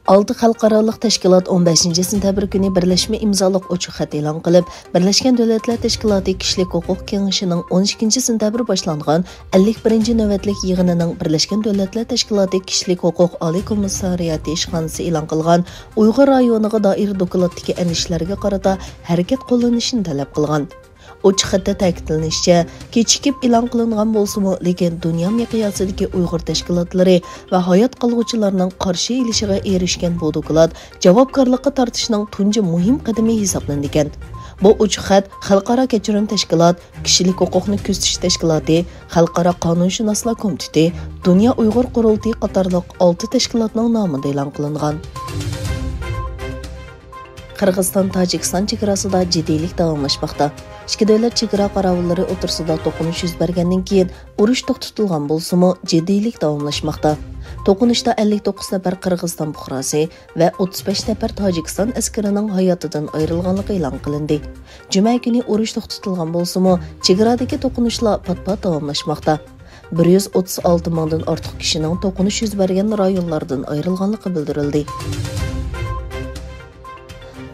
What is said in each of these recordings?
6 xalqarалық tashkilot 15 sentabr kuni birlashma imzoliq ochiq xat e'lon qilib, Birlashgan Davlatlar Tashkiloti Kishilik huquq kengashining 12 sentabr boshlangan 51 navbatlik yig'inining Birlashgan Davlatlar Tashkiloti Kishilik huquq oliy komissariyati ishxonasi e'lon qilgan Uyg'ur rayoniga doir dokumentdagi anishlarga qarata harakat qo'llanishini talab qilgan. Ochiq xatda ta'kidlanishicha, kechikib e'lon qilingan bo'lsa-mu, lekin dunyo miqyosidagi Uyg'ur tashkilotlari va hayot qolg'uvchilarning qarshi elishiga erishgan bu dokument javobgarlikka tortishning tunji muhim qadami hisoblanadi ekan. Bu ochiq xat Xalqaro kechirim tashkilot, Kishilik huquqni kuzatish tashkiloti, Xalqaro qonunshunoslar komiteti, Dunyo Uyg'ur qurultiyi qatorliq 6 tashkilotning nomiga e'lon qilingan. Qirg'iziston-Tojikiston chegarasida jiddiylik davomlashmoqda. Ikki davlat chegara qorovulları o'tirsida to'qinish yuz bergandan keyin urush to'xtatilgan bo'lsa-mu, jiddiylik davomlashmoqda. To'qinishda 59 nafar Qirg'iziston fuqarosi va 35 nafar Tojikiston askarining hayotidan ayrilganligi e'lon qilindi. Juma kuni urush to'xtatilgan bo'lsa-mu, chegaradagi to'qinishlar pat-pat davomlashmoqda. 136 mingdan ortiq kishining to'qinish yuz bergan rayonlardan ayrilganligi bildirildi.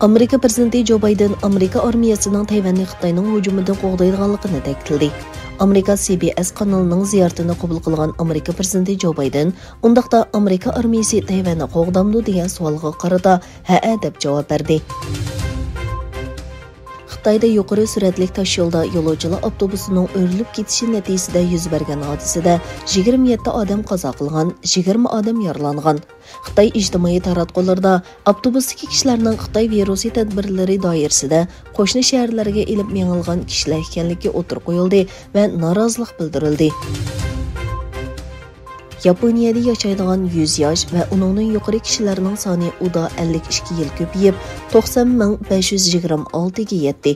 Amerika prezidenti Joe Biden Amerika armiyasining Tayvanni Xitoyning hujumidan qo'g'daydiganligini ta'kidladi. Amerika CBS kanalining ziyoratini qabul qilgan Amerika prezidenti Joe Biden undaqda Amerika armiyasi Tayvanni qo'g'damdi degan savolga qarata ha deb javob berdi. Xitoyda yuqori suratli tosh yo'lda yo'lovchilar avtobusining o'rilib ketishi natijasida yuz bergan hodisada 27 odam qazo qilgan, 20 odam yaralangan. Xitoy ijtimoiy taratqularida avtobusdagi kishilarning Xitoy virusi tadbirlari doirasida qo'shni shaharlarga elib mengilgan kishilar ekanligi o'tirib qo'yildi va norozilik bildirildi. Yaponiyada yashaydigan 100 yosh va uningdan yuqori kishilarning soni uda 52 yil ko'payib 90,526 ga yetdi.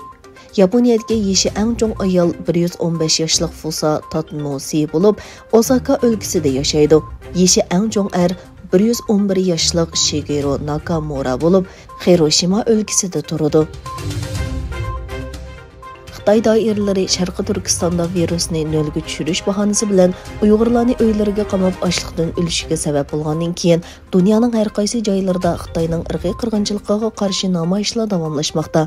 Yaponiyadagi yeshi eng chong ayol 115 yoshlik Fusa Tatnosi bo'lib, Osaka o'lkasida yashaydi. Yeshi eng chong er 111 yoshlik Shigeru Nakamura bo'lib, Hiroshima o'lkasida turadi. Xitoy doiralari Sharqi Turkistonda virusni nolga tushirish bahonasi bilan Uyg'urlarni uylariga qamab ochliqdan o'lishiga sabab bo'lgandan keyin dunyoning har qaysi joylarida Xitoyning irqiy qirg'inchiligiga qarshi namoyishlar davomlashmoqda.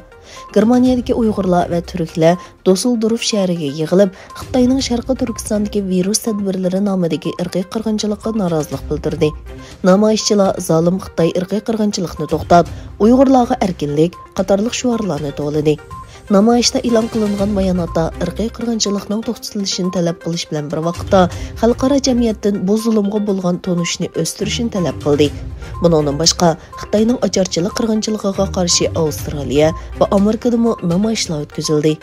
Germaniyadagi Uyg'urlar va turklar Düsseldorf shahriga yig'ilib, Xitoyning Sharqi Turkistondagi virus tadbirlari nomidagi irqiy qirg'inchilikqa norozilik bildirdi. Namoyishchilar zolim Xitoy irqiy qirg'inchilikni to'xtab, Uyg'urlarga erkinlik qatorliq shiorlarni to'ladi. Namoyishda e'lon qilingan bayonotda irqiy qirg'inchilikning to'xtatilishini talab qilish bilan bir vaqtda xalqaro jamiyatdan bu zulmga bo'lgan tonishni o'stirishini talab qildi. Bundan boshqa Xitoyning ocharchilik qirg'inchiligiga qarshi Avstraliya va Amerikada namoyishlar o'tkazildi.